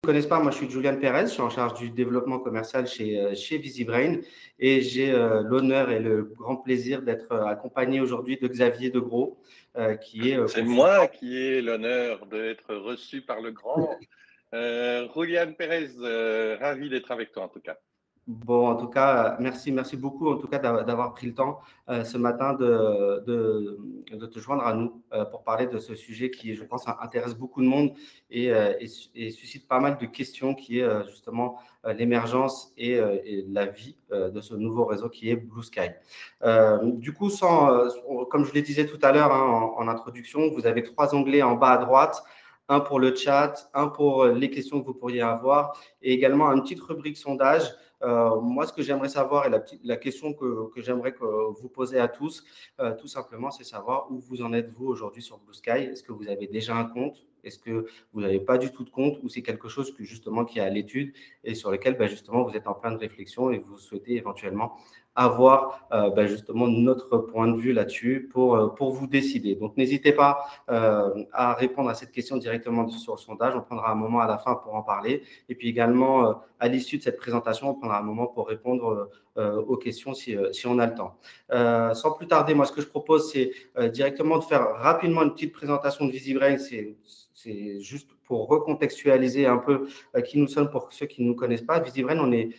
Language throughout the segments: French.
connaissent pas, moi je suis Julian Perez, je suis en charge du développement commercial chez VisiBrain et j'ai l'honneur et le grand plaisir d'être accompagné aujourd'hui de Xavier Degros, qui est C'est consultant. moi qui ai l'honneur d'être reçu par le grand Julian Perez. Ravi d'être avec toi en tout cas. Bon, en tout cas, merci beaucoup en tout cas d'avoir pris le temps ce matin de te joindre à nous pour parler de ce sujet qui, je pense, intéresse beaucoup de monde et suscite pas mal de questions, qui est justement l'émergence et la vie de ce nouveau réseau qui est Blue Sky. Du coup, comme je le disais tout à l'heure en introduction, vous avez 3 onglets en bas à droite. Un pour le chat, un pour les questions que vous pourriez avoir et également une petite rubrique sondage. Moi, ce que j'aimerais savoir et la question que j'aimerais que vous posez à tous, tout simplement, c'est savoir où vous en êtes vous aujourd'hui sur Blue Sky. Est-ce que vous avez déjà un compte? Est-ce que vous n'avez pas du tout de compte ou c'est quelque chose justement qui est à l'étude et sur lequel justement vous êtes en pleine réflexion et vous souhaitez éventuellement avoir justement notre point de vue là-dessus pour vous décider. Donc, n'hésitez pas à répondre à cette question directement sur le sondage. On prendra un moment à la fin pour en parler. Et puis également, à l'issue de cette présentation, on prendra un moment pour répondre aux questions si on a le temps. Sans plus tarder, moi, ce que je propose, c'est directement de faire rapidement une petite présentation de VisiBrain. C'est juste pour recontextualiser un peu qui nous sommes pour ceux qui ne nous connaissent pas. VisiBrain, on est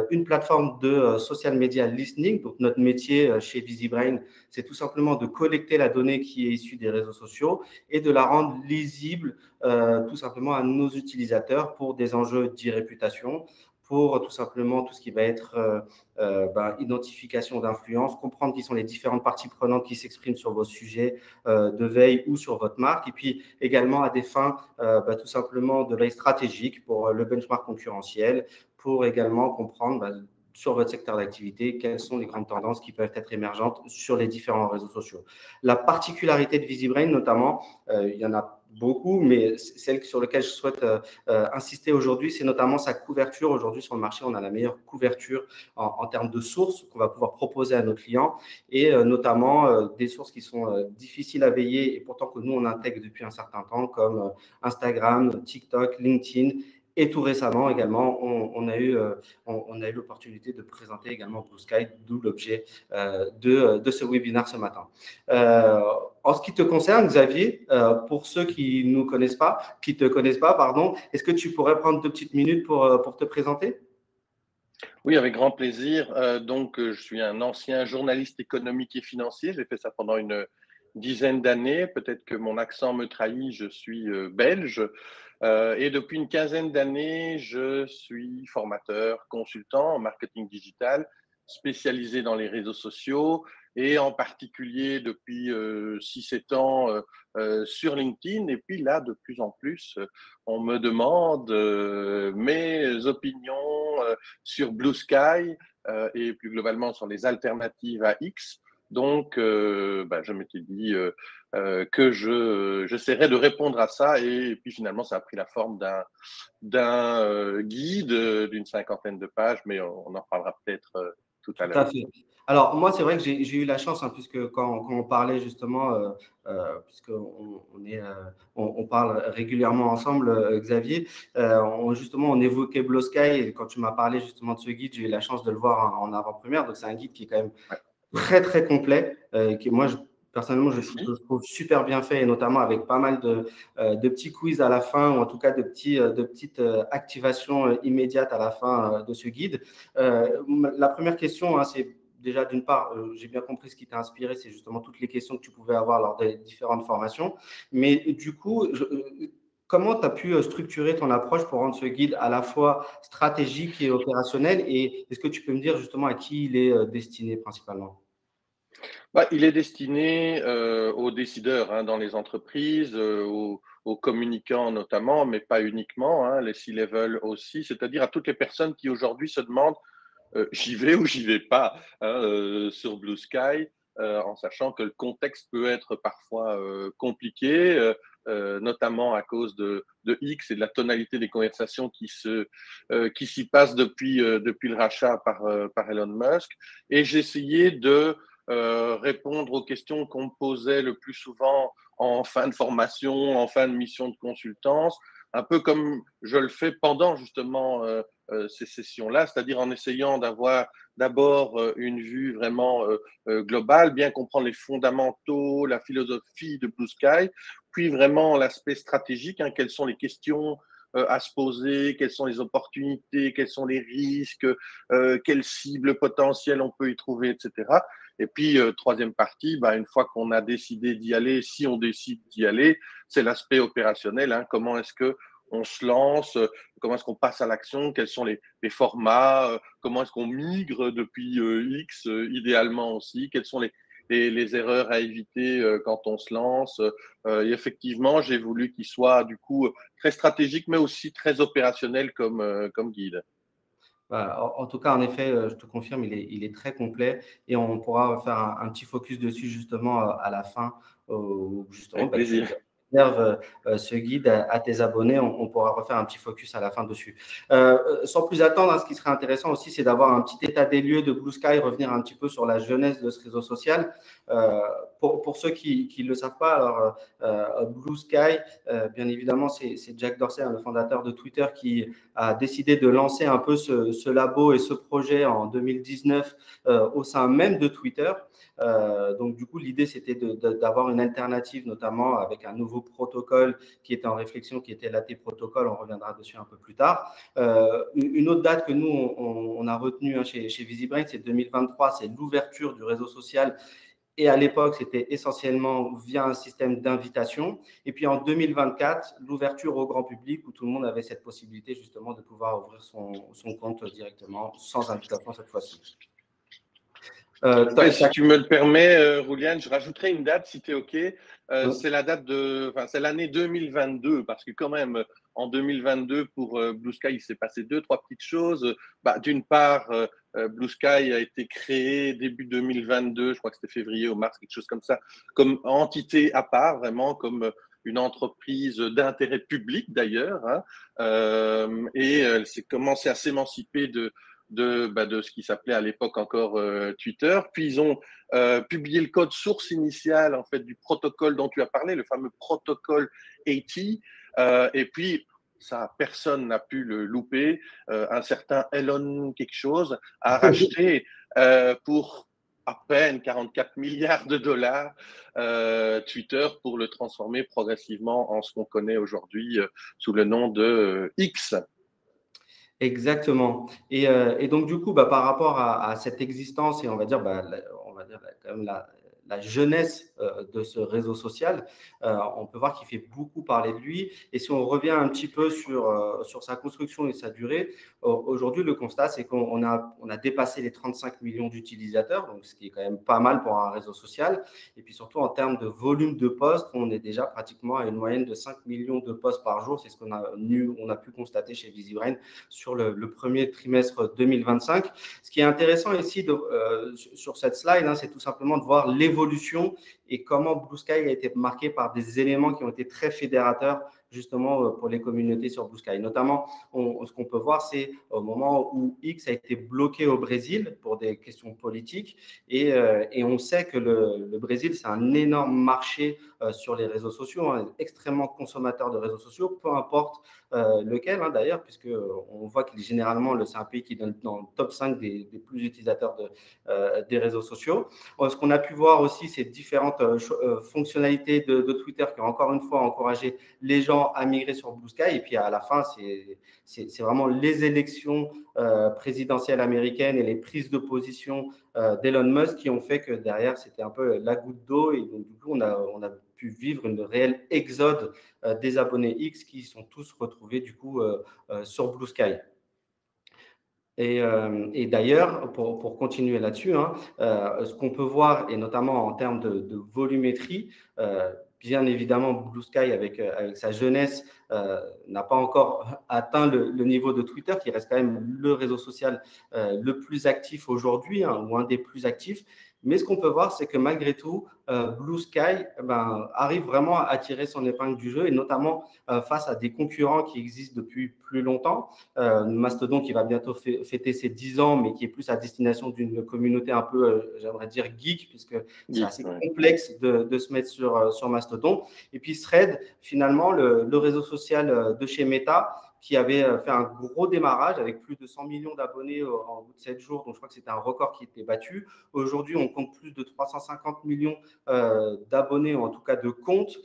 une plateforme de social media listening. Donc, notre métier chez VisiBrain, c'est tout simplement de collecter la donnée qui est issue des réseaux sociaux et de la rendre lisible tout simplement à nos utilisateurs pour des enjeux d'e-réputation, pour tout simplement tout ce qui va être identification d'influence, comprendre qui sont les différentes parties prenantes qui s'expriment sur vos sujets de veille ou sur votre marque, et puis également à des fins tout simplement de veille stratégique pour le benchmark concurrentiel, pour également comprendre sur votre secteur d'activité, quelles sont les grandes tendances qui peuvent être émergentes sur les différents réseaux sociaux. La particularité de VisiBrain, notamment, il y en a beaucoup, mais celle sur laquelle je souhaite insister aujourd'hui, c'est notamment sa couverture. Aujourd'hui, sur le marché, on a la meilleure couverture en termes de sources qu'on va pouvoir proposer à nos clients et notamment des sources qui sont difficiles à veiller et pourtant que nous, on intègre depuis un certain temps, comme Instagram, TikTok, LinkedIn. Et tout récemment également, on a eu l'opportunité de présenter également Blue Sky, d'où l'objet de ce webinaire ce matin. En ce qui te concerne, Xavier, pour ceux qui ne te connaissent pas, est-ce que tu pourrais prendre 2 petites minutes pour te présenter? Oui, avec grand plaisir. Je suis un ancien journaliste économique et financier. J'ai fait ça pendant une dizaine d'années. Peut-être que mon accent me trahit, je suis belge. Et depuis une quinzaine d'années, je suis formateur, consultant en marketing digital, spécialisé dans les réseaux sociaux et en particulier depuis 6-7 ans sur LinkedIn. Et puis là, de plus en plus, on me demande mes opinions sur Blue Sky et plus globalement sur les alternatives à X. Donc, je m'étais dit que j'essaierais de répondre à ça et puis finalement, ça a pris la forme d'un guide d'une 50aine de pages, mais on en reparlera peut-être tout à Tout l'heure. à fait. Alors, moi, c'est vrai que j'ai eu la chance, puisque quand on parlait justement, on parle régulièrement ensemble, Xavier, justement, on évoquait Blue Sky et quand tu m'as parlé justement de ce guide, j'ai eu la chance de le voir en avant-première. Donc, c'est un guide qui est quand même très, très complet, qui moi, personnellement, je trouve super bien fait et notamment avec pas mal de petits quiz à la fin ou en tout cas de petites activations immédiates à la fin de ce guide. La première question, c'est déjà d'une part, j'ai bien compris ce qui t'a inspiré, c'est justement toutes les questions que tu pouvais avoir lors des différentes formations. Mais du coup, comment tu as pu structurer ton approche pour rendre ce guide à la fois stratégique et opérationnel? Et est-ce que tu peux me dire justement à qui il est destiné principalement? Il est destiné aux décideurs dans les entreprises, aux communicants notamment, mais pas uniquement, les C-level aussi, c'est-à-dire à toutes les personnes qui aujourd'hui se demandent j'y vais ou j'y vais pas sur Blue Sky, en sachant que le contexte peut être parfois compliqué, notamment à cause de X et de la tonalité des conversations qui s'y passent depuis le rachat par Elon Musk. Et j'ai essayé de répondre aux questions qu'on me posait le plus souvent en fin de formation, en fin de mission de consultance, un peu comme je le fais pendant justement ces sessions-là, c'est-à-dire en essayant d'avoir d'abord une vue vraiment globale, bien comprendre les fondamentaux, la philosophie de Blue Sky, puis vraiment l'aspect stratégique, hein, quelles sont les questions à se poser, quelles sont les opportunités, quels sont les risques, quelles cibles potentielles on peut y trouver, etc. Et puis, troisième partie, bah, une fois qu'on a décidé d'y aller, si on décide d'y aller, c'est l'aspect opérationnel. Hein, comment est-ce que on se lance, comment est-ce qu'on passe à l'action, quels sont les formats, comment est-ce qu'on migre depuis X, idéalement aussi, quelles sont les erreurs à éviter quand on se lance. Et effectivement, j'ai voulu qu'il soit du coup très stratégique, mais aussi très opérationnel comme guide. Voilà. En tout cas, en effet, je te confirme, il est très complet et on pourra faire un petit focus dessus justement à la fin, où justement Avec bah, tu plaisir. réserves ce guide à tes abonnés. On pourra refaire un petit focus à la fin dessus. Sans plus attendre, hein, ce qui serait intéressant aussi, c'est d'avoir un petit état des lieux de Blue Sky, revenir un petit peu sur la jeunesse de ce réseau social. Pour ceux qui ne le savent pas, alors Blue Sky, bien évidemment, c'est Jack Dorsey, hein, le fondateur de Twitter, qui a décidé de lancer un peu ce labo et ce projet en 2019 au sein même de Twitter. Donc, du coup, l'idée, c'était d'avoir une alternative, notamment avec un nouveau protocole qui était en réflexion, qui était l'AT protocole. On reviendra dessus un peu plus tard. Une autre date que nous, on a retenue, hein, chez VisiBrain, c'est 2023, c'est l'ouverture du réseau social. Et à l'époque, c'était essentiellement via un système d'invitation. Et puis en 2024, l'ouverture au grand public où tout le monde avait cette possibilité justement de pouvoir ouvrir son compte directement sans invitation cette fois-ci. Ouais, si tu me le permets, Rouliane, je rajouterai une date si tu es OK. C'est la date c'est l'année 2022, parce que quand même, en 2022, pour Blue Sky, il s'est passé deux, trois petites choses. Bah, d'une part, Blue Sky a été créé début 2022, je crois que c'était février ou mars, quelque chose comme ça, comme entité à part, vraiment, comme une entreprise d'intérêt public d'ailleurs, hein, et elle s'est commencé à s'émanciper de ce qui s'appelait à l'époque encore Twitter. Puis ils ont publié le code source initial en fait du protocole dont tu as parlé, le fameux protocole 80. Et puis ça, personne n'a pu le louper. Un certain Elon quelque chose a racheté pour à peine 44 milliards de dollars Twitter pour le transformer progressivement en ce qu'on connaît aujourd'hui sous le nom de X. Exactement. Et donc, du coup, bah, par rapport à cette existence et on va dire, quand même la jeunesse de ce réseau social, on peut voir qu'il fait beaucoup parler de lui. Et si on revient un petit peu sur sa construction et sa durée, aujourd'hui, le constat, c'est qu'on a dépassé les 35 millions d'utilisateurs, donc ce qui est quand même pas mal pour un réseau social. Et puis surtout, en termes de volume de posts, on est déjà pratiquement à une moyenne de 5 millions de posts par jour. C'est ce qu'on a pu constater chez VisiBrain sur le premier trimestre 2025. Ce qui est intéressant ici sur cette slide, hein, c'est tout simplement de voir l'évolution et comment Blue Sky a été marqué par des éléments qui ont été très fédérateurs justement pour les communautés sur Blue Sky. Notamment, ce qu'on peut voir, c'est au moment où X a été bloqué au Brésil pour des questions politiques et on sait que le Brésil, c'est un énorme marché sur les réseaux sociaux, hein, extrêmement consommateur de réseaux sociaux, peu importe lequel, hein, d'ailleurs, puisque on voit que généralement, c'est un pays qui est dans le top 5 des plus utilisateurs des réseaux sociaux. Ce qu'on a pu voir aussi, c'est différentes fonctionnalités de Twitter qui ont encore une fois encouragé les gens à migrer sur Blue Sky. Et puis à la fin, c'est vraiment les élections présidentielles américaines et les prises de position d'Elon Musk qui ont fait que derrière, c'était un peu la goutte d'eau. Et donc, du coup, on a pu vivre une réelle exode des abonnés X qui sont tous retrouvés du coup sur Blue Sky. Et d'ailleurs, pour continuer là-dessus, hein, ce qu'on peut voir, et notamment en termes de volumétrie, bien évidemment, Blue Sky, avec sa jeunesse, n'a pas encore atteint le niveau de Twitter, qui reste quand même le réseau social le plus actif aujourd'hui, hein, ou un des plus actifs. Mais ce qu'on peut voir, c'est que malgré tout, Blue Sky arrive vraiment à tirer son épingle du jeu, et notamment face à des concurrents qui existent depuis plus longtemps. Mastodon qui va bientôt fêter ses 10 ans, mais qui est plus à destination d'une communauté un peu, j'aimerais dire, geek, puisque c'est assez complexe de se mettre sur Mastodon. Et puis Thread, finalement, le réseau social de chez Meta, qui avait fait un gros démarrage avec plus de 100 millions d'abonnés en bout de 7 jours. Donc, je crois que c'était un record qui était battu. Aujourd'hui, on compte plus de 350 millions d'abonnés, ou en tout cas de comptes.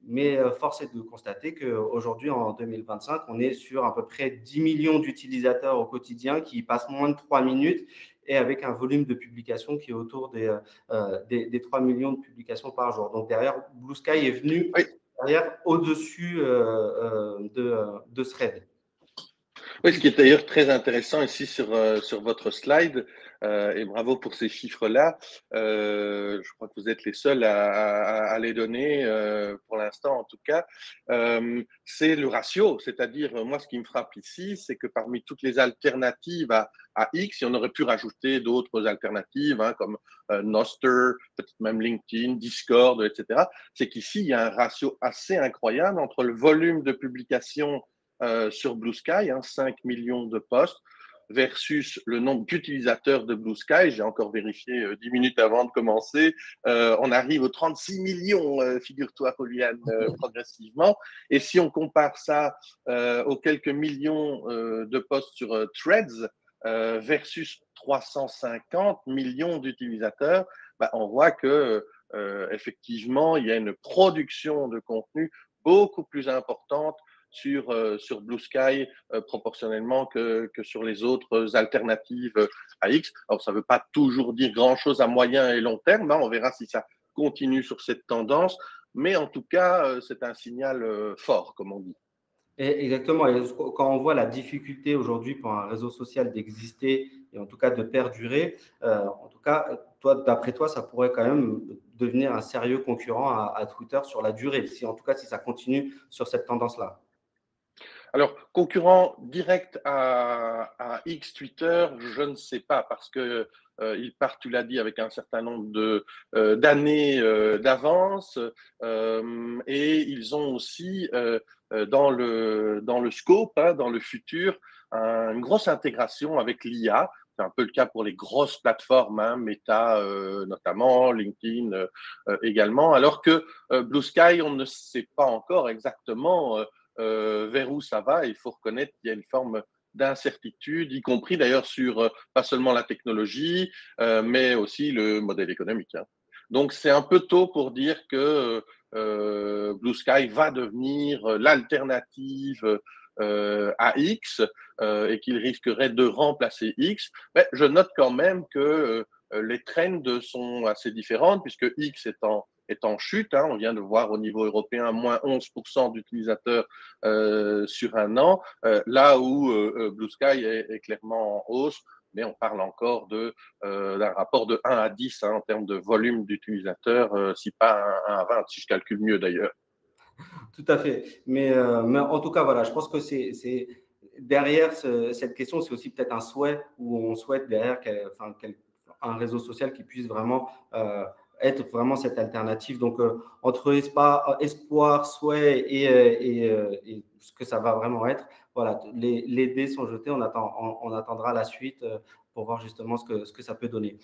Mais force est de constater qu'aujourd'hui, en 2025, on est sur à peu près 10 millions d'utilisateurs au quotidien qui y passent moins de 3 minutes, et avec un volume de publication qui est autour des 3 millions de publications par jour. Donc, derrière, Blue Sky est venu au-dessus de Thread. Oui, ce qui est d'ailleurs très intéressant ici sur votre slide, et bravo pour ces chiffres-là. Je crois que vous êtes les seuls à les donner, pour l'instant en tout cas. C'est le ratio, c'est-à-dire, moi, ce qui me frappe ici, c'est que parmi toutes les alternatives à X, et on aurait pu rajouter d'autres alternatives, hein, comme Nostr, peut-être même LinkedIn, Discord, etc., c'est qu'ici, il y a un ratio assez incroyable entre le volume de publication sur Blue Sky, 5 millions de posts, versus le nombre d'utilisateurs de Blue Sky. J'ai encore vérifié 10 minutes avant de commencer. On arrive aux 36 millions, figure-toi, Juliane, progressivement. Et si on compare ça aux quelques millions de posts sur Threads versus 350 millions d'utilisateurs, on voit que effectivement, il y a une production de contenu beaucoup plus importante sur Blue Sky proportionnellement que sur les autres alternatives à X. Alors, ça ne veut pas toujours dire grand-chose à moyen et long terme, hein. On verra si ça continue sur cette tendance, mais en tout cas, c'est un signal fort, comme on dit. Exactement. Et quand on voit la difficulté aujourd'hui pour un réseau social d'exister et en tout cas de perdurer, en tout cas, d'après toi, ça pourrait quand même devenir un sérieux concurrent à Twitter sur la durée, en tout cas si ça continue sur cette tendance-là. Alors, concurrent direct à X Twitter, je ne sais pas, parce que ils partent, tu l'as dit, avec un certain nombre d'années d'avance, et ils ont aussi dans le scope, hein, dans le futur, une grosse intégration avec l'IA. C'est un peu le cas pour les grosses plateformes, hein, Meta notamment, LinkedIn également, alors que Blue Sky, on ne sait pas encore exactement vers où ça va. Il faut reconnaître qu'il y a une forme d'incertitude, y compris d'ailleurs sur pas seulement la technologie, mais aussi le modèle économique, hein. Donc, c'est un peu tôt pour dire que Blue Sky va devenir l'alternative à X et qu'il risquerait de remplacer X. Mais je note quand même que les trends sont assez différentes, puisque X est en chute, hein. On vient de voir au niveau européen moins 11% d'utilisateurs sur un an, là où Blue Sky est clairement en hausse, mais on parle encore d'un rapport de 1 à 10, hein, en termes de volume d'utilisateurs, si pas 1 à 20, si je calcule mieux d'ailleurs. Tout à fait. Mais en tout cas, voilà, je pense que c'est derrière cette question, c'est aussi peut-être un souhait où on souhaite derrière un réseau social qui puisse vraiment être vraiment cette alternative. Donc, entre espoir, souhait et ce que ça va vraiment être, voilà, les dés sont jetés. On attendra la suite pour voir justement ce que ça peut donner.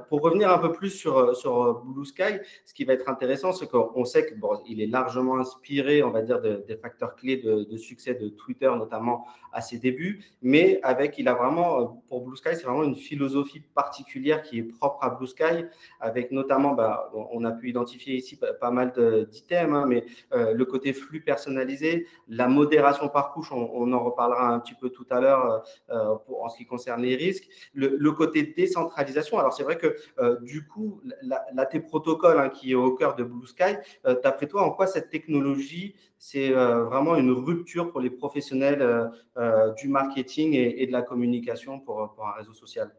Pour revenir un peu plus sur Blue Sky, ce qui va être intéressant, c'est qu'on sait que il est largement inspiré, on va dire, des facteurs clés de succès de Twitter, notamment à ses débuts, mais il a vraiment, pour Blue Sky, c'est vraiment une philosophie particulière qui est propre à Blue Sky, avec notamment, on a pu identifier ici pas mal d'items, hein, mais le côté flux personnalisé, la modération par couche, on en reparlera un petit peu tout à l'heure en ce qui concerne les risques, le côté décentralisation. Alors, c'est vrai que du coup, l'AT protocole, hein, qui est au cœur de Blue Sky, d'après toi, en quoi cette technologie, c'est vraiment une rupture pour les professionnels du marketing et de la communication pour un réseau social?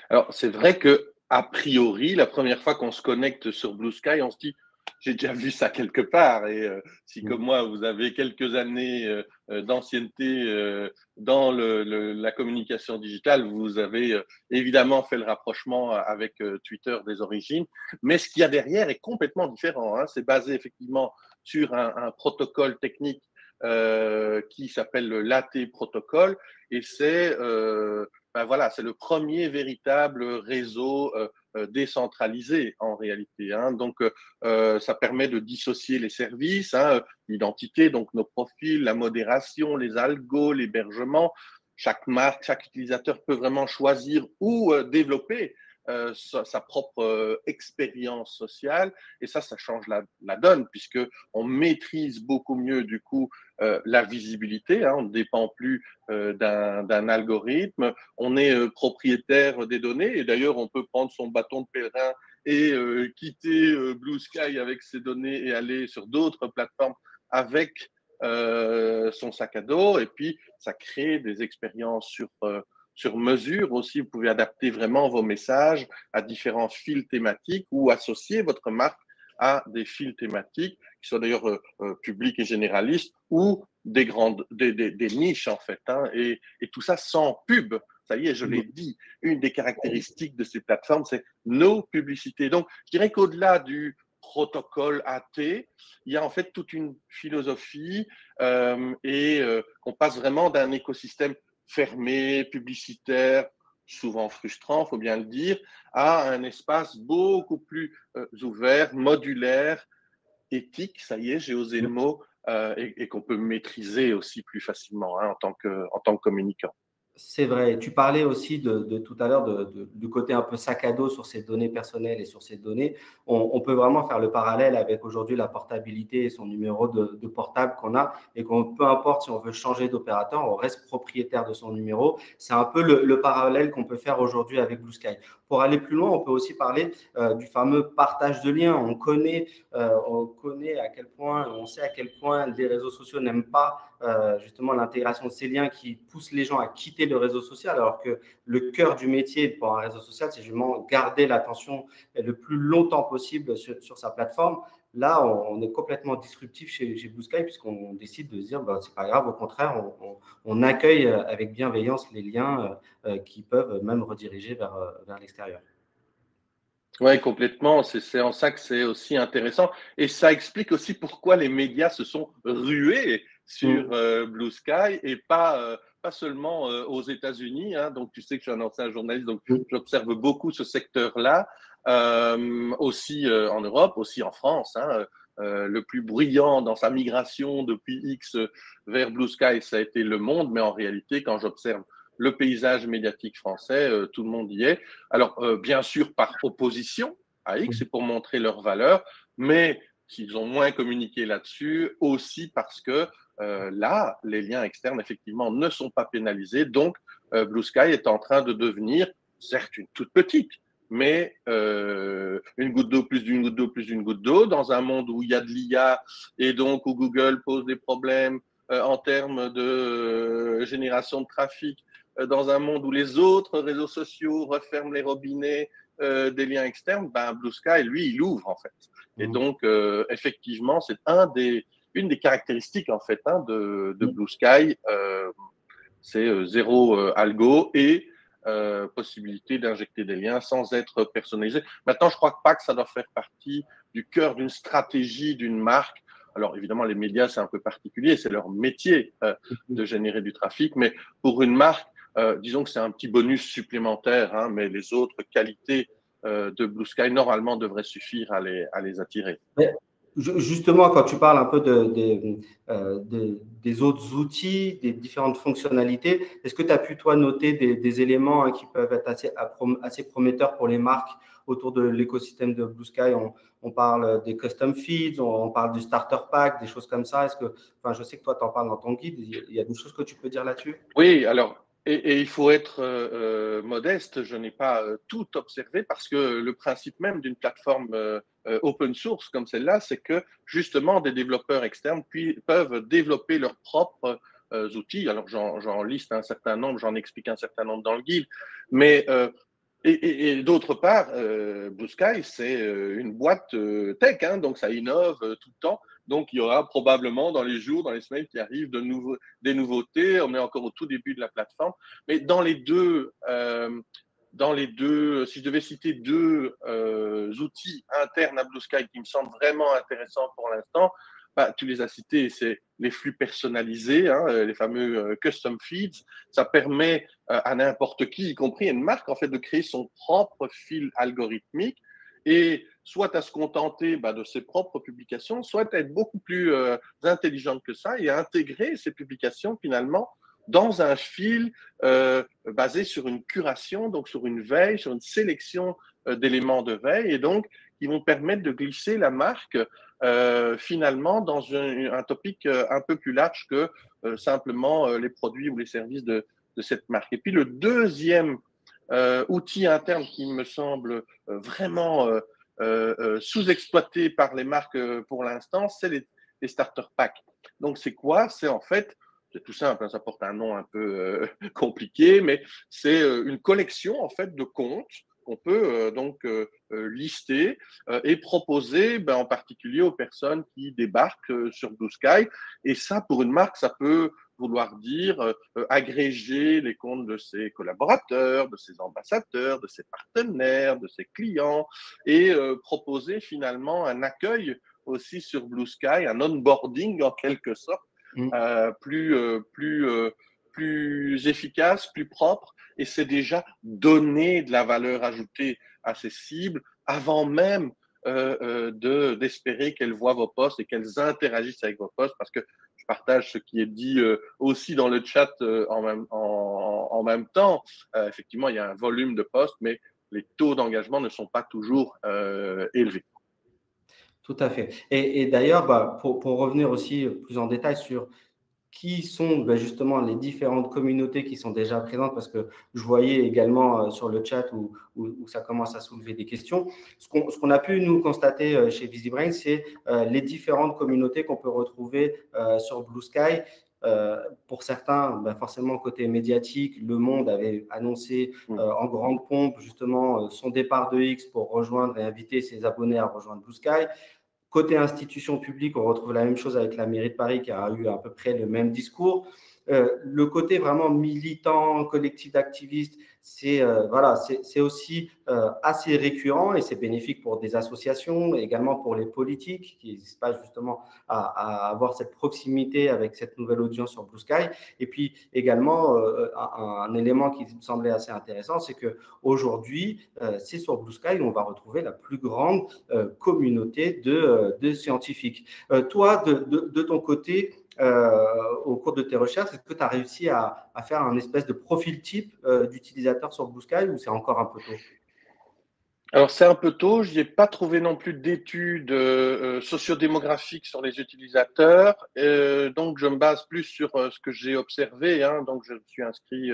Alors, c'est vrai que a priori, la première fois qu'on se connecte sur Blue Sky, on se dit j'ai déjà vu ça quelque part. Et si, comme moi, vous avez quelques années d'ancienneté dans la communication digitale, vous avez évidemment fait le rapprochement avec Twitter des origines. Mais ce qu'il y a derrière est complètement différent, hein. C'est basé effectivement sur un protocole technique qui s'appelle le LATE protocole. Et c'est voilà, c'est le premier véritable réseau décentralisé en réalité, hein. Donc, ça permet de dissocier les services, hein, l'identité, donc nos profils, la modération, les algos, l'hébergement. Chaque marque, chaque utilisateur peut vraiment choisir ou développer sa propre expérience sociale. Et ça change la donne, puisqu'on maîtrise beaucoup mieux, du coup, la visibilité, hein. On ne dépend plus d'un algorithme. On est propriétaire des données. Et d'ailleurs, on peut prendre son bâton de pèlerin et quitter Blue Sky avec ses données et aller sur d'autres plateformes avec son sac à dos. Et puis, ça crée des expériences sur mesure aussi. Vous pouvez adapter vraiment vos messages à différents fils thématiques ou associer votre marque à des fils thématiques qui sont d'ailleurs publics et généralistes ou des niches en fait, hein. Et tout ça sans pub. Ça y est, je l'ai dit, une des caractéristiques de ces plateformes, c'est nos publicités. Donc, je dirais qu'au-delà du protocole AT, il y a en fait toute une philosophie on passe vraiment d'un écosystème fermé, publicitaire, souvent frustrant, il faut bien le dire, à un espace beaucoup plus ouvert, modulaire, éthique, ça y est, j'ai osé le mot, et qu'on peut maîtriser aussi plus facilement, hein, en tant que communicant. C'est vrai. Tu parlais aussi de tout à l'heure du côté un peu sac à dos sur ces données personnelles et sur ces données. On peut vraiment faire le parallèle avec aujourd'hui la portabilité et son numéro de portable qu'on a et qu'on peu importe si on veut changer d'opérateur, on reste propriétaire de son numéro. C'est un peu le parallèle qu'on peut faire aujourd'hui avec Blue Sky. Pour aller plus loin, on peut aussi parler du fameux partage de liens. On connaît à quel point, on sait à quel point les réseaux sociaux n'aiment pas justement l'intégration de ces liens qui poussent les gens à quitter le réseau social, alors que le cœur du métier pour un réseau social, c'est justement garder l'attention le plus longtemps possible sur sa plateforme. Là, on est complètement disruptif chez Blue Sky puisqu'on décide de se dire, bah, c'est pas grave, au contraire, on accueille avec bienveillance les liens qui peuvent même rediriger vers l'extérieur. Oui, complètement. C'est en ça que c'est aussi intéressant. Et ça explique aussi pourquoi les médias se sont rués sur Blue Sky et pas seulement aux États-Unis, hein. Donc, tu sais que je suis un ancien journaliste, donc j'observe beaucoup ce secteur-là, aussi en Europe, aussi en France, hein. Le plus bruyant dans sa migration depuis X vers Blue Sky, ça a été Le Monde, mais en réalité, quand j'observe le paysage médiatique français, tout le monde y est. Alors, bien sûr, par opposition à X, c'est pour montrer leur valeur, mais s'ils ont moins communiqué là-dessus, aussi parce que là, les liens externes, effectivement, ne sont pas pénalisés. Donc, Blue Sky est en train de devenir, certes, une toute petite, mais une goutte d'eau plus d'une goutte d'eau plus d'une goutte d'eau, dans un monde où il y a de l'IA et donc où Google pose des problèmes en termes de génération de trafic, dans un monde où les autres réseaux sociaux referment les robinets des liens externes, ben Blue Sky, lui, il ouvre en fait. Et donc, effectivement, c'est une des caractéristiques en fait, hein, de Blue Sky, c'est zéro algo et possibilité d'injecter des liens sans être personnalisé. Maintenant, je crois pas que ça doit faire partie du cœur d'une stratégie d'une marque. Alors, évidemment, les médias, c'est un peu particulier, c'est leur métier de générer du trafic, mais pour une marque, disons que c'est un petit bonus supplémentaire, hein, mais les autres qualités de Blue Sky, normalement, devraient suffire à les attirer. Mais justement, quand tu parles un peu des autres outils, des différentes fonctionnalités, est-ce que tu as pu, toi, noter des éléments qui peuvent être assez prometteurs pour les marques autour de l'écosystème de Blue Sky? On parle des custom feeds, on parle du starter pack, des choses comme ça. Enfin, je sais que toi, tu en parles dans ton guide. Il y a des choses que tu peux dire là-dessus? Oui, alors, et il faut être modeste. Je n'ai pas tout observé parce que le principe même d'une plateforme open source comme celle-là, c'est que justement des développeurs externes peuvent développer leurs propres outils. Alors, j'en liste un certain nombre, j'en explique un certain nombre dans le guide, mais Et d'autre part, Blue Sky, c'est une boîte tech, hein, donc ça innove tout le temps. Donc il y aura probablement dans les jours, dans les semaines qui arrivent des nouveautés. On est encore au tout début de la plateforme. Mais dans les deux, si je devais citer deux outils internes à Blue Sky qui me semblent vraiment intéressants pour l'instant, bah, tu les as cités, c'est les flux personnalisés, hein, les fameux custom feeds. Ça permet à n'importe qui, y compris une marque, en fait, de créer son propre fil algorithmique et soit à se contenter de ses propres publications, soit à être beaucoup plus intelligente que ça et à intégrer ces publications finalement dans un fil basé sur une curation, donc sur une veille, sur une sélection d'éléments de veille, et donc qui vont permettre de glisser la marque finalement dans un topic un peu plus large que simplement les produits ou les services de cette marque. Et puis le deuxième outil interne qui me semble vraiment sous-exploité par les marques pour l'instant, c'est les starter packs. Donc c'est quoi? C'est en fait, c'est tout simple, hein, ça porte un nom un peu compliqué, mais c'est une collection en fait de comptes qu'on peut lister et proposer en particulier aux personnes qui débarquent sur Blue Sky. Et ça, pour une marque, ça peut vouloir dire agréger les comptes de ses collaborateurs, de ses ambassadeurs, de ses partenaires, de ses clients et proposer finalement un accueil aussi sur Blue Sky, un onboarding en quelque sorte, plus efficace, plus propre, et c'est déjà donner de la valeur ajoutée à ces cibles avant même d'espérer qu'elles voient vos posts et qu'elles interagissent avec vos posts, parce que je partage ce qui est dit aussi dans le chat en même temps. Effectivement, il y a un volume de posts, mais les taux d'engagement ne sont pas toujours élevés. Tout à fait. Et d'ailleurs, pour revenir aussi plus en détail sur qui sont justement les différentes communautés qui sont déjà présentes, parce que je voyais également sur le chat où ça commence à soulever des questions. Ce qu'on a pu nous constater chez VisiBrain, c'est les différentes communautés qu'on peut retrouver sur Blue Sky. Pour certains, forcément, côté médiatique, Le Monde avait annoncé en grande pompe justement son départ de X pour rejoindre et inviter ses abonnés à rejoindre Blue Sky. Côté institution publique, on retrouve la même chose avec la mairie de Paris qui a eu à peu près le même discours. Le côté vraiment militant, collectif d'activistes, c'est aussi assez récurrent et c'est bénéfique pour des associations, également pour les politiques qui n'hésitent pas justement à avoir cette proximité avec cette nouvelle audience sur Blue Sky. Et puis également, un élément qui me semblait assez intéressant, c'est qu'aujourd'hui, c'est sur Blue Sky où on va retrouver la plus grande communauté de scientifiques. Toi, de ton côté, au cours de tes recherches, est-ce que tu as réussi à faire un espèce de profil type d'utilisateur sur Blue Sky ou c'est encore un peu tôt? Alors, c'est un peu tôt. Je n'ai pas trouvé non plus d'études sociodémographiques sur les utilisateurs. Donc, je me base plus sur ce que j'ai observé. Hein. Donc, je me suis inscrit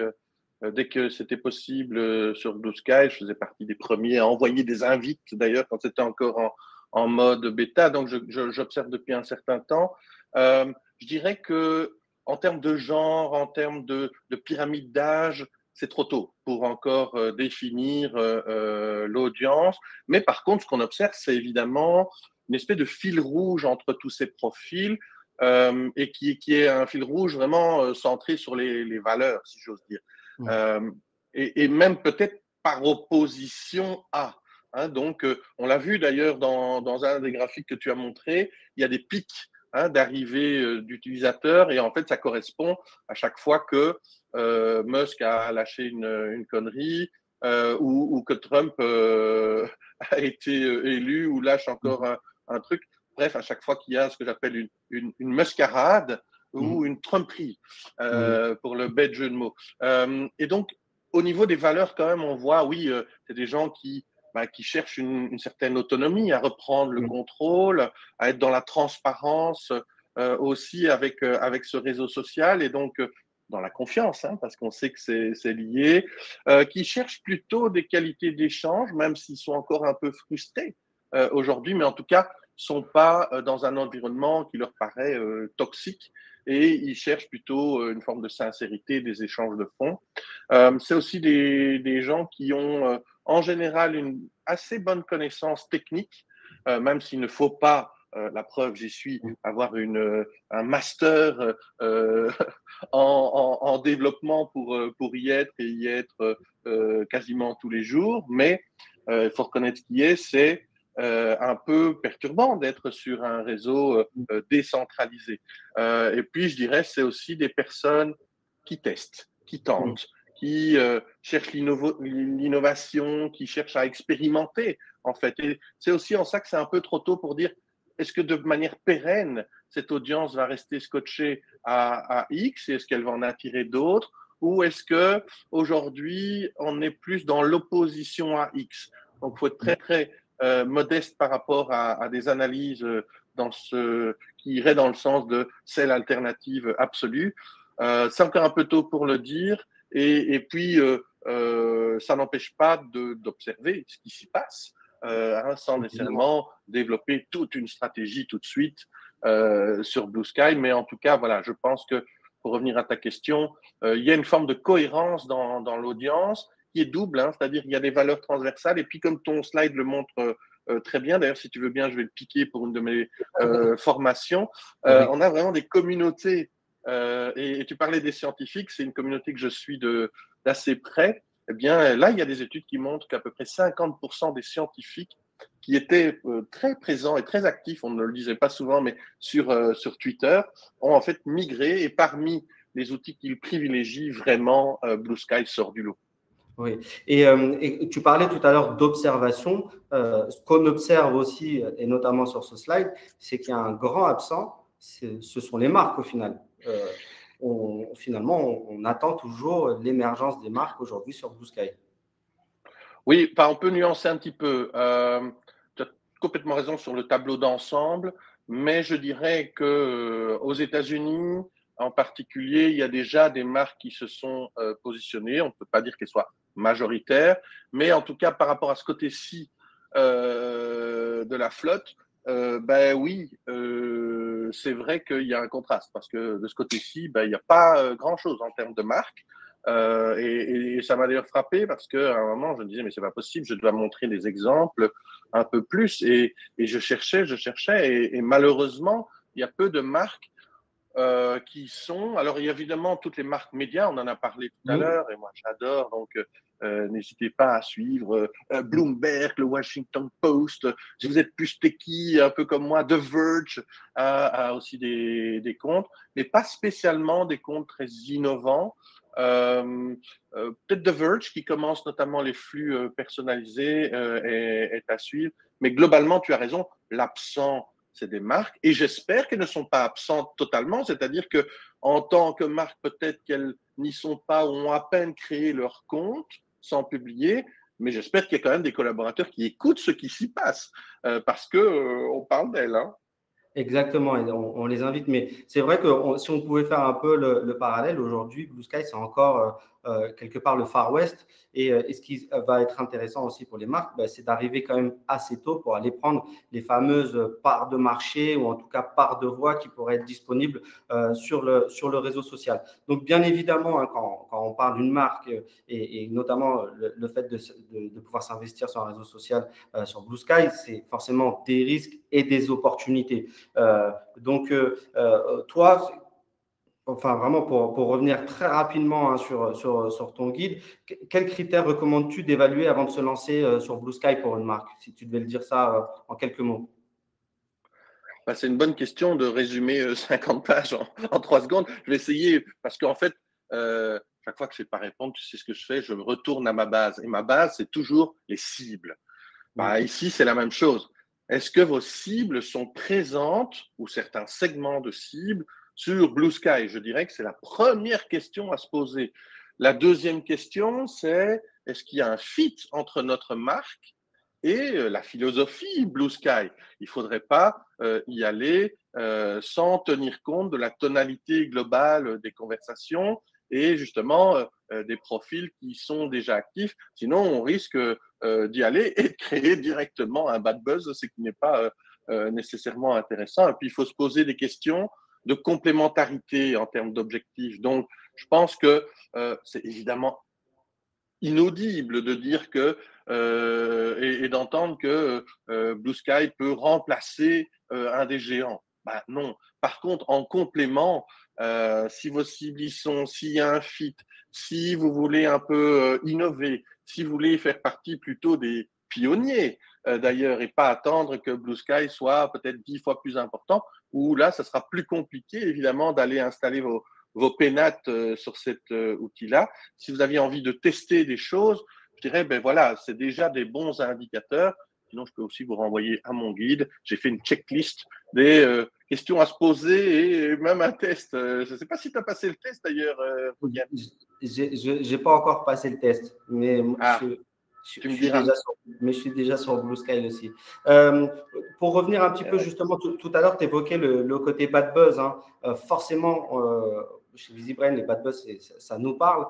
dès que c'était possible sur Blue Sky. Je faisais partie des premiers à envoyer des invites, d'ailleurs, quand c'était encore en mode bêta. Donc, j'observe depuis un certain temps. Je dirais que en termes de genre, en termes de pyramide d'âge, c'est trop tôt pour encore définir l'audience. Mais par contre, ce qu'on observe, c'est évidemment une espèce de fil rouge entre tous ces profils et qui est un fil rouge vraiment centré sur les valeurs, si j'ose dire. Et même peut-être par opposition à. Hein, donc, on l'a vu d'ailleurs dans un des graphiques que tu as montré, il y a des pics d'arrivée d'utilisateurs et en fait, ça correspond à chaque fois que Musk a lâché une connerie ou que Trump a été élu ou lâche encore un truc. Bref, à chaque fois qu'il y a ce que j'appelle une mascarade ou une tromperie, pour le bête jeu de mots. Et donc, au niveau des valeurs, quand même, on voit, oui, c'est des gens qui cherchent une certaine autonomie, à reprendre le contrôle, à être dans la transparence aussi avec ce réseau social et donc dans la confiance, hein, parce qu'on sait que c'est lié, qui cherchent plutôt des qualités d'échange, même s'ils sont encore un peu frustrés aujourd'hui, mais en tout cas, sont pas dans un environnement qui leur paraît toxique et ils cherchent plutôt une forme de sincérité, des échanges de fonds. C'est aussi des gens qui ont en général une assez bonne connaissance technique, même s'il ne faut pas, la preuve, j'y suis, avoir un master en développement pour y être et y être quasiment tous les jours, mais il faut reconnaître ce qui est, c'est un peu perturbant d'être sur un réseau décentralisé. Et puis, je dirais, c'est aussi des personnes qui testent, qui tentent, qui cherchent l'innovation, qui cherchent à expérimenter, en fait. Et c'est aussi en ça que c'est un peu trop tôt pour dire est-ce que de manière pérenne, cette audience va rester scotchée à X et est-ce qu'elle va en attirer d'autres, ou est-ce que aujourd'hui on est plus dans l'opposition à X. Donc il faut être très très modeste par rapport à des analyses qui iraient dans le sens de celle alternative absolue. C'est encore un peu tôt pour le dire, et puis ça n'empêche pas d'observer ce qui s'y passe, sans nécessairement développer toute une stratégie tout de suite sur Blue Sky. Mais en tout cas, voilà, je pense que pour revenir à ta question, il y a une forme de cohérence dans l'audience qui est double, hein, c'est-à-dire qu'il y a des valeurs transversales, et puis comme ton slide le montre très bien, d'ailleurs si tu veux bien je vais le piquer pour une de mes formations, on a vraiment des communautés, et tu parlais des scientifiques, c'est une communauté que je suis d'assez près. Eh bien là il y a des études qui montrent qu'à peu près 50% des scientifiques qui étaient très présents et très actifs, on ne le disait pas souvent, mais sur Twitter, ont en fait migré, et parmi les outils qu'ils privilégient, vraiment, Blue Sky sort du lot. Oui, et tu parlais tout à l'heure d'observation. Ce qu'on observe aussi, et notamment sur ce slide, c'est qu'il y a un grand absent, ce sont les marques au final. Finalement, on attend toujours l'émergence des marques aujourd'hui sur Blue Sky. Oui, on peut nuancer un petit peu. Tu as complètement raison sur le tableau d'ensemble, mais je dirais que aux États-Unis, en particulier, il y a déjà des marques qui se sont positionnées. On ne peut pas dire qu'elles soient majoritaires, mais en tout cas, par rapport à ce côté-ci de la flotte, ben oui, c'est vrai qu'il y a un contraste, parce que de ce côté-ci, ben, il n'y a pas grand-chose en termes de marques. Et ça m'a d'ailleurs frappé parce qu'à un moment, je me disais, mais c'est pas possible, je dois montrer des exemples un peu plus. Et je cherchais, et malheureusement, il y a peu de marques qui sont. Alors, il y a évidemment toutes les marques médias, on en a parlé tout à l'heure, et moi j'adore, donc n'hésitez pas à suivre Bloomberg, le Washington Post. Si vous êtes plus techie, un peu comme moi, The Verge a aussi des comptes, mais pas spécialement des comptes très innovants. Peut-être The Verge qui commence notamment les flux personnalisés est à suivre, mais globalement tu as raison, l'absent c'est des marques, et j'espère qu'elles ne sont pas absentes totalement, c'est-à-dire que en tant que marque, peut-être qu'elles n'y sont pas ou ont à peine créé leur compte sans publier, mais j'espère qu'il y a quand même des collaborateurs qui écoutent ce qui s'y passe, parce que on parle d'elles, hein. Exactement, et on les invite. Mais c'est vrai que si on pouvait faire un peu le parallèle, aujourd'hui, Blue Sky, c'est encore quelque part le Far West. Et ce qui va être intéressant aussi pour les marques, c'est d'arriver quand même assez tôt pour aller prendre les fameuses parts de marché, ou en tout cas parts de voix qui pourraient être disponibles sur le réseau social. Donc, bien évidemment, hein, quand on parle d'une marque, et notamment le fait de pouvoir s'investir sur un réseau social, sur Blue Sky, c'est forcément des risques et des opportunités. Donc, toi, enfin vraiment pour revenir très rapidement, hein, sur ton guide, quels critères recommandes-tu d'évaluer avant de se lancer sur Blue Sky pour une marque, si tu devais le dire ça en quelques mots? C'est une bonne question de résumer 50 pages en 3 secondes. Je vais essayer, parce qu'en fait, chaque fois que je ne sais pas répondre, tu sais ce que je fais, je me retourne à ma base. Et ma base, c'est toujours les cibles. Ici, c'est la même chose. Est-ce que vos cibles sont présentes, ou certains segments de cibles, sur Blue Sky? Je dirais que c'est la première question à se poser. La deuxième question, c'est est-ce qu'il y a un fit entre notre marque et la philosophie Blue Sky? Il ne faudrait pas y aller sans tenir compte de la tonalité globale des conversations et justement des profils qui sont déjà actifs. Sinon, on risque d'y aller et de créer directement un bad buzz, ce qui n'est pas nécessairement intéressant. Et puis, il faut se poser des questions de complémentarité en termes d'objectifs. Donc, je pense que c'est évidemment inaudible de dire que et d'entendre que Blue Sky peut remplacer un des géants. Ben non. Par contre, en complément, si vos cibles y sont, s'il y a un fit, si vous voulez un peu innover, si vous voulez faire partie plutôt des pionniers d'ailleurs et pas attendre que Blue Sky soit peut-être 10 fois plus important, où là, ça sera plus compliqué évidemment d'aller installer vos pénates sur cet outil-là. Si vous aviez envie de tester des choses, je dirais, ben voilà, c'est déjà des bons indicateurs. Sinon, je peux aussi vous renvoyer à mon guide. J'ai fait une checklist des questions à se poser et même un test. Je ne sais pas si tu as passé le test d'ailleurs, Rodian. J'ai pas encore passé le test, mais Ah, tu me diras. je suis déjà sur Blue Sky aussi. Pour revenir un petit peu justement, tout à l'heure, tu évoquais le côté bad buzz. Hein. Forcément, chez VisiBrain, les bad buzz, ça nous parle.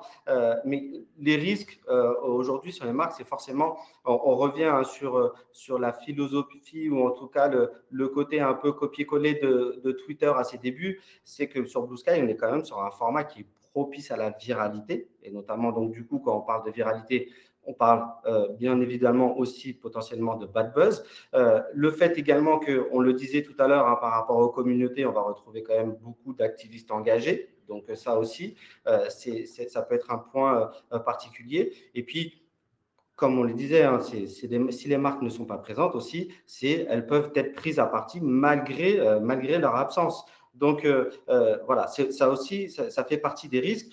Mais les risques aujourd'hui sur les marques, c'est forcément, on revient hein, sur la philosophie ou en tout cas le côté un peu copier-coller de Twitter à ses débuts. C'est que sur Blue Sky, on est quand même sur un format qui est propice à la viralité, et notamment, donc, du coup, quand on parle de viralité, on parle bien évidemment aussi potentiellement de bad buzz. Le fait également qu'on le disait tout à l'heure hein, par rapport aux communautés, on va retrouver quand même beaucoup d'activistes engagés. Donc ça aussi, ça peut être un point particulier. Et puis, comme on le disait, hein, si les marques ne sont pas présentes aussi, elles peuvent être prises à partie malgré leur absence. Donc, voilà, ça aussi, ça fait partie des risques.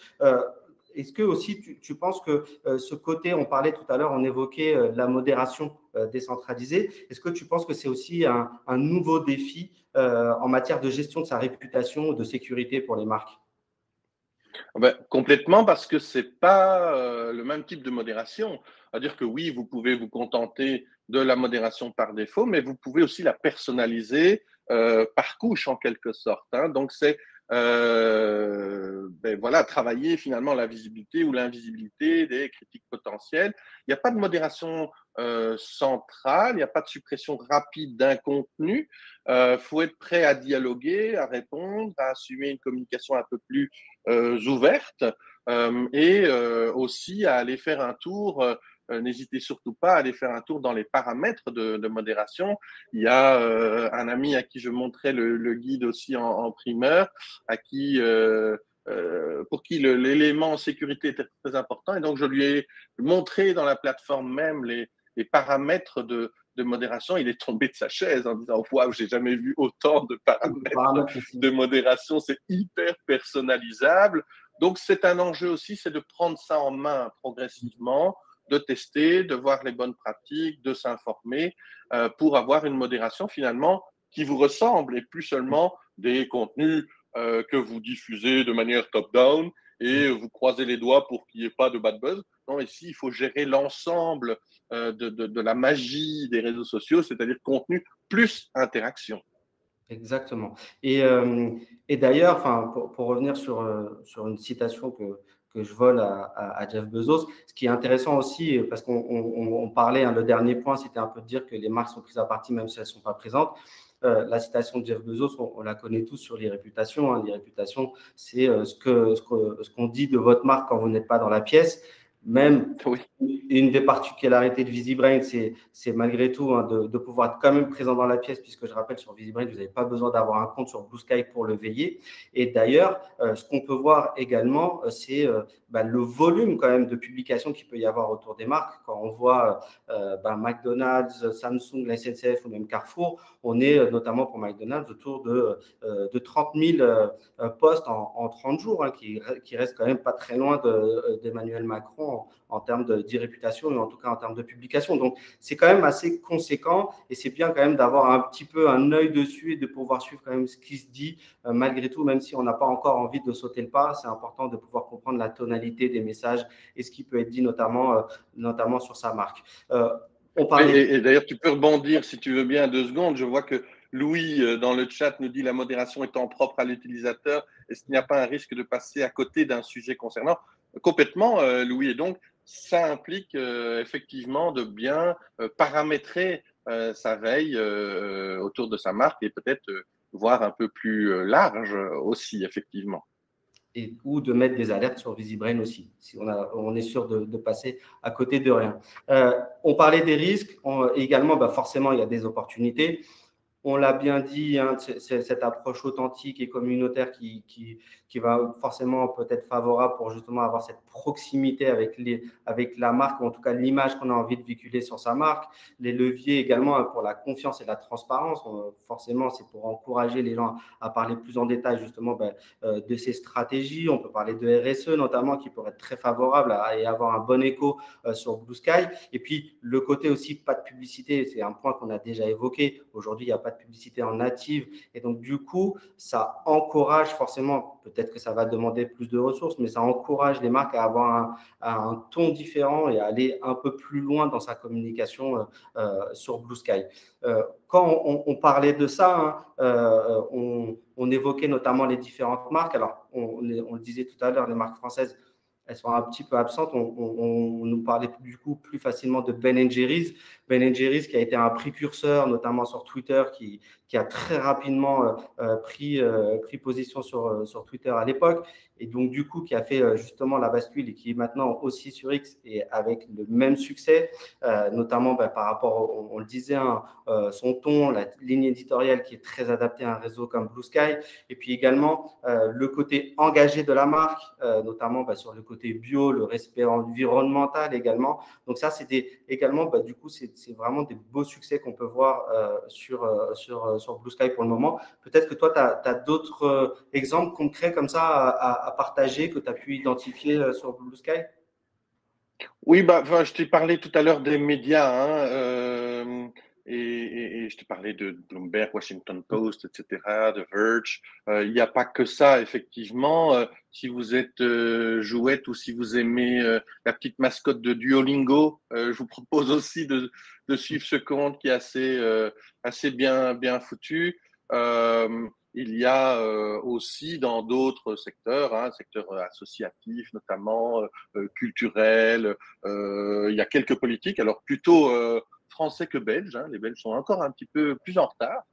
Est-ce que aussi, tu penses que ce côté, on parlait tout à l'heure, on évoquait la modération décentralisée, est-ce que tu penses que c'est aussi un nouveau défi en matière de gestion de sa réputation ou de sécurité pour les marques? Ben, complètement, parce que ce n'est pas le même type de modération. C'est-à-dire que oui, vous pouvez vous contenter de la modération par défaut, mais vous pouvez aussi la personnaliser par couche en quelque sorte. Hein. Donc, c'est ben voilà, travailler finalement la visibilité ou l'invisibilité des critiques potentielles. Il n'y a pas de modération centrale, il n'y a pas de suppression rapide d'un contenu. Faut être prêt à dialoguer, à répondre, à assumer une communication un peu plus ouvertes et aussi à aller faire un tour. N'hésitez surtout pas à aller faire un tour dans les paramètres de modération. Il y a un ami à qui je montrais le guide aussi en primeur, à qui pour qui l'élément sécurité était très important. Et donc, je lui ai montré dans la plateforme même les paramètres de modération. Il est tombé de sa chaise en disant waouh, j'ai jamais vu autant de paramètres de modération, c'est hyper personnalisable. Donc, c'est un enjeu aussi, c'est de prendre ça en main progressivement, de tester, de voir les bonnes pratiques, de s'informer pour avoir une modération finalement qui vous ressemble et plus seulement des contenus que vous diffusez de manière top-down et vous croisez les doigts pour qu'il n'y ait pas de bad buzz. Non, ici, il faut gérer l'ensemble de la magie des réseaux sociaux, c'est-à-dire contenu plus interaction. Exactement. Et d'ailleurs, enfin, pour revenir sur une citation que je vole à Jeff Bezos, ce qui est intéressant aussi, parce qu'on parlait, hein, le dernier point, c'était un peu de dire que les marques sont prises à partie même si elles ne sont pas présentes. La citation de Jeff Bezos, on la connaît tous sur les réputations. Hein. Les réputations, c'est ce qu'on dit de votre marque quand vous n'êtes pas dans la pièce. Même oui. Une des particularités de VisiBrain, c'est malgré tout hein, de pouvoir être quand même présent dans la pièce, puisque je rappelle, sur VisiBrain, vous n'avez pas besoin d'avoir un compte sur Blue Sky pour le veiller. Et d'ailleurs, ce qu'on peut voir également, c'est le volume quand même de publications qu'il peut y avoir autour des marques. Quand on voit McDonald's, Samsung, la SNCF ou même Carrefour, on est notamment pour McDonald's autour de 30 000 posts en 30 jours, hein, qui reste quand même pas très loin d'Emmanuel Macron en termes d'irréputation et en tout cas en termes de publication. Donc, c'est quand même assez conséquent et c'est bien quand même d'avoir un petit peu un œil dessus et de pouvoir suivre quand même ce qui se dit malgré tout, même si on n'a pas encore envie de sauter le pas. C'est important de pouvoir comprendre la tonalité des messages et ce qui peut être dit notamment sur sa marque. Et d'ailleurs, tu peux rebondir si tu veux bien 2 secondes. Je vois que Louis, dans le chat, nous dit la modération étant propre à l'utilisateur, est-ce qu'il n'y a pas un risque de passer à côté d'un sujet concernant? Complètement, Louis. Et donc, ça implique effectivement de bien paramétrer sa veille autour de sa marque et peut-être voire un peu plus large aussi, effectivement. Ou de mettre des alertes sur VisiBrain aussi, si on est sûr de passer à côté de rien. On parlait des risques, également, forcément, il y a des opportunités. On l'a bien dit, hein, c'est cette approche authentique et communautaire qui va forcément peut-être favorable pour justement avoir cette proximité avec la marque, ou en tout cas l'image qu'on a envie de véhiculer sur sa marque. Les leviers également pour la confiance et la transparence. Forcément, c'est pour encourager les gens à parler plus en détail justement de ces stratégies. On peut parler de RSE notamment, qui pourrait être très favorable et avoir un bon écho sur Blue Sky. Et puis, le côté aussi pas de publicité, c'est un point qu'on a déjà évoqué. Aujourd'hui, il n'y a pas de publicité en native. Et donc, du coup, ça encourage forcément, peut-être que ça va demander plus de ressources, mais ça encourage les marques à avoir un ton différent et à aller un peu plus loin dans sa communication sur Blue Sky. Quand on parlait de ça, hein, on évoquait notamment les différentes marques. Alors, on le disait tout à l'heure, les marques françaises, elles sont un petit peu absentes. On nous parlait du coup plus facilement de Ben Jerry's. Ben Jerry's qui a été un précurseur, notamment sur Twitter, qui a très rapidement pris position sur Twitter à l'époque, et donc du coup qui a fait justement la bascule et qui est maintenant aussi sur X et avec le même succès, notamment par rapport, on le disait, hein, son ton, la ligne éditoriale qui est très adaptée à un réseau comme Blue Sky, et puis également le côté engagé de la marque, notamment sur le côté bio, le respect environnemental également. Donc ça, c'est également, du coup, c'est vraiment des beaux succès qu'on peut voir sur Blue Sky pour le moment. Peut-être que toi, tu as d'autres exemples concrets comme ça à partager que tu as pu identifier sur Blue Sky? Oui, je t'ai parlé tout à l'heure des médias, hein, et je t'ai parlé de Bloomberg, Washington Post, etc., de Verge. Il n'y a pas que ça, effectivement. Si vous êtes jouette ou si vous aimez la petite mascotte de Duolingo, je vous propose aussi de suivre ce compte qui est assez bien foutu. Il y a aussi dans d'autres secteurs, hein, secteur associatif notamment, culturel. Il y a quelques politiques, alors plutôt français que belges. Hein. Les Belges sont encore un petit peu plus en retard,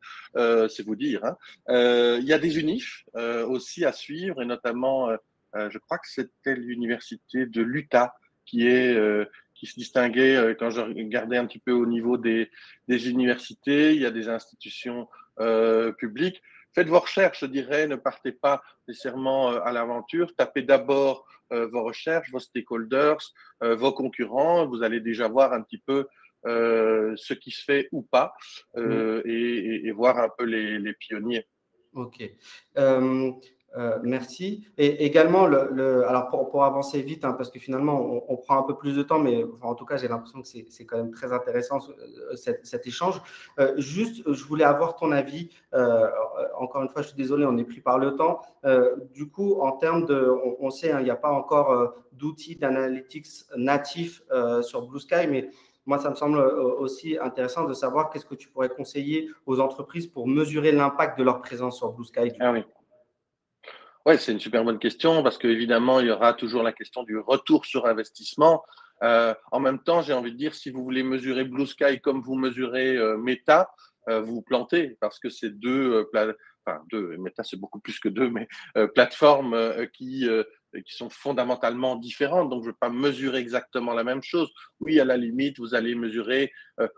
c'est vous dire. Hein. Il y a des unifs aussi à suivre, et notamment, je crois que c'était l'université de l'Utah qui se distinguait quand je regardais un petit peu au niveau des universités. Il y a des institutions publiques. Faites vos recherches, je dirais, ne partez pas nécessairement à l'aventure. Tapez d'abord vos recherches, vos stakeholders, vos concurrents. Vous allez déjà voir un petit peu ce qui se fait ou pas et voir un peu les pionniers. Ok. Merci. Et également, alors pour avancer vite, hein, parce que finalement, on prend un peu plus de temps, mais enfin, en tout cas, j'ai l'impression que c'est quand même très intéressant cet échange. Juste, je voulais avoir ton avis. Encore une fois, je suis désolé, on est pris par le temps. Du coup, en termes on sait, hein, il n'y a pas encore d'outils d'analytics natifs sur Blue Sky, mais moi, ça me semble aussi intéressant de savoir qu'est-ce que tu pourrais conseiller aux entreprises pour mesurer l'impact de leur présence sur Blue Sky. Ah oui. Ouais, c'est une super bonne question parce qu'évidemment, il y aura toujours la question du retour sur investissement. En même temps, j'ai envie de dire, si vous voulez mesurer Blue Sky comme vous mesurez Meta, vous vous plantez parce que c'est deux, Meta c'est beaucoup plus que deux, mais plateformes qui sont fondamentalement différentes. Donc, je ne veux pas mesurer exactement la même chose. Oui, à la limite, vous allez mesurer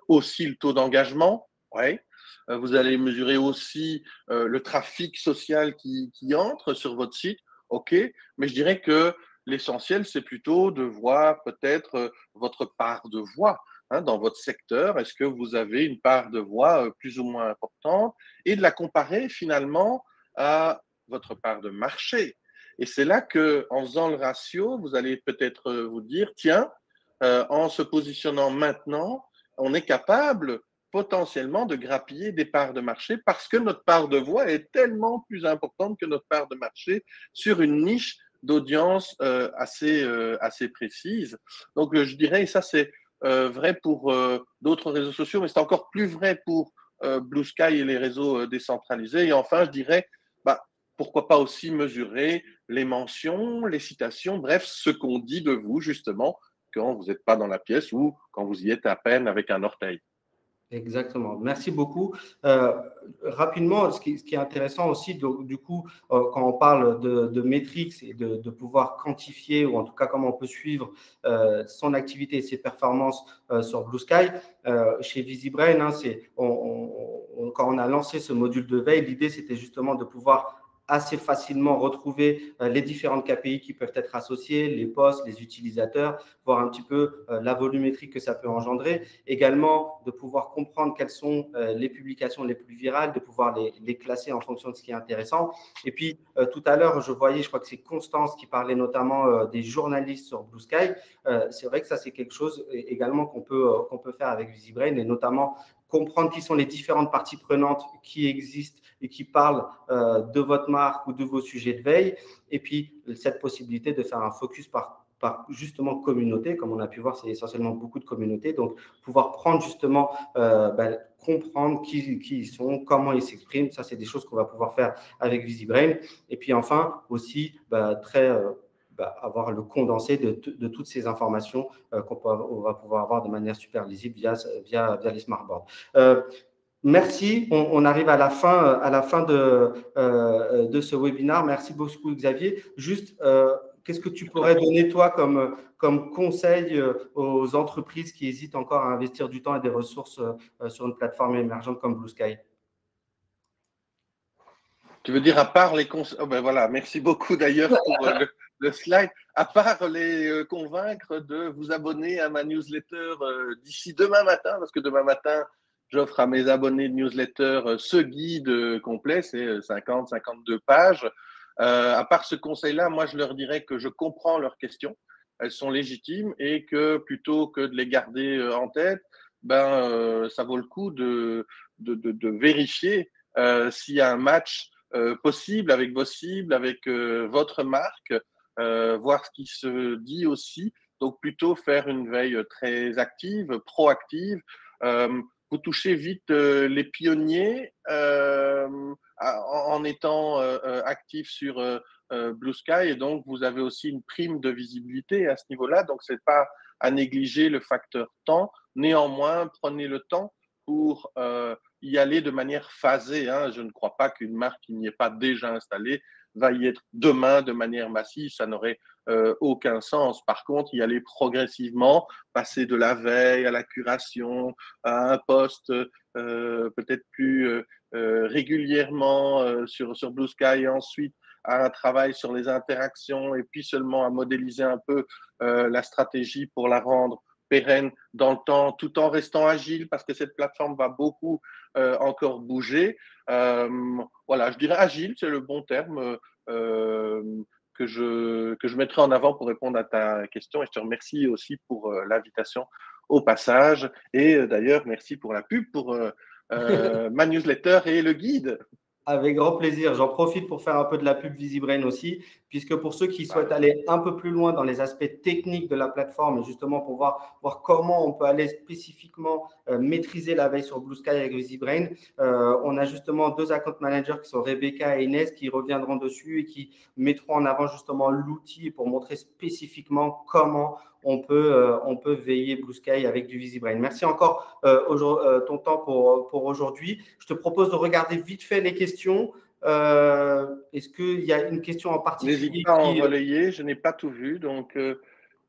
aussi le taux d'engagement. Ouais. Vous allez mesurer aussi le trafic social qui entre sur votre site. OK, mais je dirais que l'essentiel, c'est plutôt de voir peut-être votre part de voix hein, dans votre secteur. Est-ce que vous avez une part de voix plus ou moins importante et de la comparer finalement à votre part de marché. Et c'est là que, en faisant le ratio, vous allez peut-être vous dire, tiens, en se positionnant maintenant, on est capable potentiellement de grappiller des parts de marché parce que notre part de voix est tellement plus importante que notre part de marché sur une niche d'audience assez précise. Donc, je dirais, et ça c'est vrai pour d'autres réseaux sociaux, mais c'est encore plus vrai pour Blue Sky et les réseaux décentralisés. Et enfin, je dirais, pourquoi pas aussi mesurer les mentions, les citations, bref, ce qu'on dit de vous, justement, quand vous n'êtes pas dans la pièce ou quand vous y êtes à peine avec un orteil. Exactement. Merci beaucoup. Rapidement, ce qui est intéressant aussi, donc, du coup, quand on parle de métriques et de pouvoir quantifier, ou en tout cas comment on peut suivre son activité et ses performances sur Blue Sky, chez VisiBrain, hein, quand on a lancé ce module de veille, l'idée, c'était justement de pouvoir assez facilement retrouver les différentes KPI qui peuvent être associées, les postes, les utilisateurs, voir un petit peu la volumétrie que ça peut engendrer. Également, de pouvoir comprendre quelles sont les publications les plus virales, de pouvoir les classer en fonction de ce qui est intéressant. Et puis, tout à l'heure, je crois que c'est Constance qui parlait notamment des journalistes sur Blue Sky. C'est vrai que ça, c'est quelque chose également qu'on peut faire avec VisiBrain, et notamment comprendre qui sont les différentes parties prenantes qui existent et qui parlent de votre marque ou de vos sujets de veille. Et puis, cette possibilité de faire un focus par justement communauté, comme on a pu voir, c'est essentiellement beaucoup de communautés. Donc, pouvoir prendre justement, comprendre qui ils sont, comment ils s'expriment, ça, c'est des choses qu'on va pouvoir faire avec VisiBrain. Et puis enfin, aussi, avoir le condensé de toutes ces informations on va pouvoir avoir de manière super lisible via les smartboards. Merci. On arrive à la fin de ce webinaire. Merci beaucoup, Xavier. Juste, qu'est-ce que tu pourrais donner, toi, comme conseil aux entreprises qui hésitent encore à investir du temps et des ressources sur une plateforme émergente comme Blue Sky? Tu veux dire, à part les conseils, oh ben voilà, merci beaucoup d'ailleurs pour le slide, à part les convaincre de vous abonner à ma newsletter d'ici demain matin, parce que demain matin, j'offre à mes abonnés de newsletter ce guide complet, c'est 52 pages. À part ce conseil-là, moi, je leur dirais que je comprends leurs questions, elles sont légitimes, et que plutôt que de les garder en tête, ça vaut le coup de vérifier s'il y a un match possible avec vos cibles, avec votre marque, voir ce qui se dit aussi. Donc, plutôt faire une veille très active, proactive. Vous touchez vite les pionniers en étant actif sur Blue Sky, et donc vous avez aussi une prime de visibilité à ce niveau-là. Donc, ce n'est pas à négliger le facteur temps. Néanmoins, prenez le temps pour y aller de manière phasée. Hein. Je ne crois pas qu'une marque qui n'y est pas déjà installée va y être demain de manière massive. Ça n'aurait aucun sens. Par contre, y aller progressivement, passer de la veille à la curation, à un poste peut-être plus régulièrement sur Blue Sky, et ensuite à un travail sur les interactions, et puis seulement à modéliser un peu la stratégie pour la rendre pérenne dans le temps, tout en restant agile, parce que cette plateforme va beaucoup encore bouger. Voilà, je dirais agile, c'est le bon terme que je mettrai en avant pour répondre à ta question. Et je te remercie aussi pour l'invitation au passage. Et d'ailleurs, merci pour la pub pour ma newsletter et le guide. Avec grand plaisir. J'en profite pour faire un peu de la pub VisiBrain aussi, puisque pour ceux qui souhaitent aller un peu plus loin dans les aspects techniques de la plateforme, et justement pour voir comment on peut aller spécifiquement maîtriser la veille sur Blue Sky avec VisiBrain, on a justement deux account managers qui sont Rebecca et Inès qui reviendront dessus et qui mettront en avant justement l'outil pour montrer spécifiquement comment on peut veiller Blue Sky avec du VisiBrain. Merci encore ton temps pour aujourd'hui. Je te propose de regarder vite fait les questions. Est-ce qu'il y a une question en particulier? N'hésite pas à en relayer, je n'ai pas tout vu, donc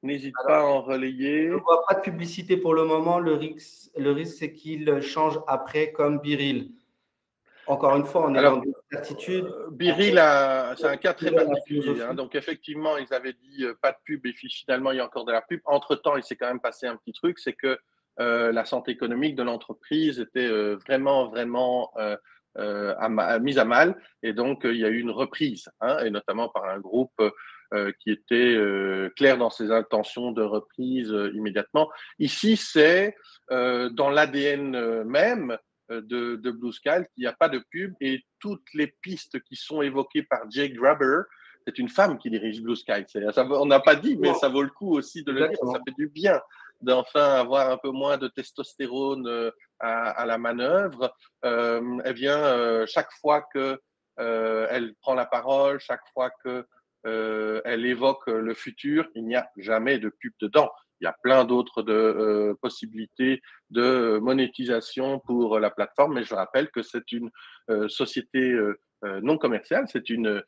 n'hésite pas à en relayer. Je ne vois pas de publicité pour le moment. Le risque c'est qu'il change après comme Biril. Encore une fois, on est dans des certitudes. Biril, c'est un cas très particulier. Hein. Donc, effectivement, ils avaient dit pas de pub, et finalement, il y a encore de la pub. Entre-temps, il s'est quand même passé un petit truc, c'est que la santé économique de l'entreprise était vraiment mise à mal. Et donc, il y a eu une reprise, hein, et notamment par un groupe qui était clair dans ses intentions de reprise immédiatement. Ici, c'est dans l'ADN même de Blue Sky, qu'il n'y a pas de pub, et toutes les pistes qui sont évoquées par Jay Graber, c'est une femme qui dirige Blue Sky. On n'a pas dit, mais ça vaut le coup aussi de le dire. Ça fait du bien d'enfin avoir un peu moins de testostérone à la manœuvre. Eh bien, chaque fois que elle prend la parole, chaque fois que elle évoque le futur, il n'y a jamais de pub dedans. Il y a plein d'autres possibilités de monétisation pour la plateforme, mais je rappelle que c'est une société non commerciale, c'est une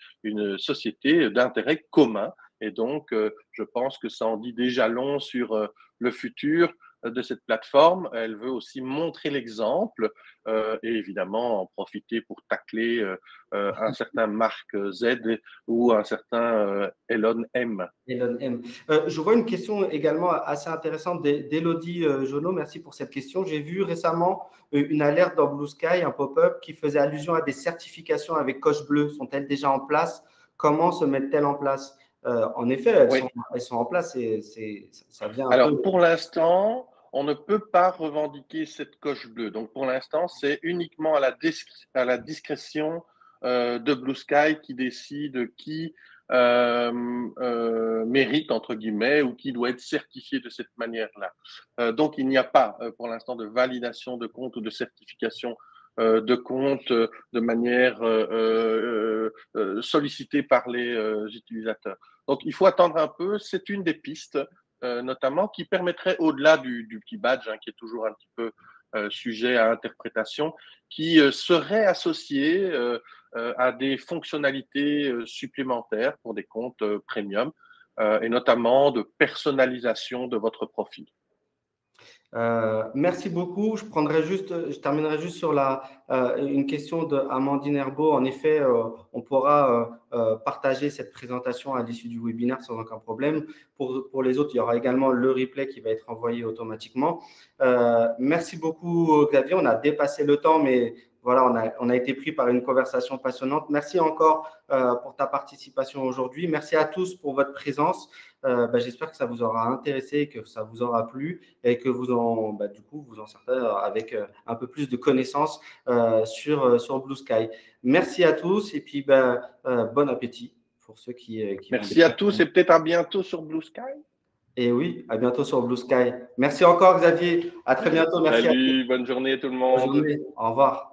société d'intérêt commun. Et donc, je pense que ça en dit déjà long sur le futur de cette plateforme. Elle veut aussi montrer l'exemple et évidemment en profiter pour tacler un certain Marc Z ou un certain Elon M. Elon M. Je vois une question également assez intéressante d'Élodie Jonot. Merci pour cette question. J'ai vu récemment une alerte dans Blue Sky, un pop-up qui faisait allusion à des certifications avec coche bleue. Sont-elles déjà en place? Comment se mettent-elles en place? En effet, elles sont en place et ça vient un peu… Alors, pour l'instant, on ne peut pas revendiquer cette coche bleue. Donc, pour l'instant, c'est uniquement à la discrétion de Blue Sky qui décide qui mérite, entre guillemets, ou qui doit être certifié de cette manière-là. Donc, il n'y a pas, pour l'instant, de validation de compte ou de certification de compte de manière sollicitée par les utilisateurs. Donc, il faut attendre un peu. C'est une des pistes notamment, qui permettrait, au-delà du petit badge, qui est toujours un petit peu sujet à interprétation, qui serait associé à des fonctionnalités supplémentaires pour des comptes premium, et notamment de personnalisation de votre profil. Merci beaucoup. Je terminerai juste sur une question d'Amandine Herbeau. En effet, on pourra partager cette présentation à l'issue du webinaire sans aucun problème. Pour les autres, il y aura également le replay qui va être envoyé automatiquement. Merci beaucoup, Xavier. On a dépassé le temps, mais voilà, on a été pris par une conversation passionnante. Merci encore pour ta participation aujourd'hui. Merci à tous pour votre présence. J'espère que ça vous aura intéressé, que ça vous aura plu et que vous en sortez avec un peu plus de connaissances sur Blue Sky. Merci à tous et puis bon appétit pour ceux qui Merci à tous et peut-être à bientôt sur Blue Sky. Et oui, à bientôt sur Blue Sky. Merci encore, Xavier. À très bientôt. Merci. Salut, bonne journée tout le monde. Bonne journée. Au revoir.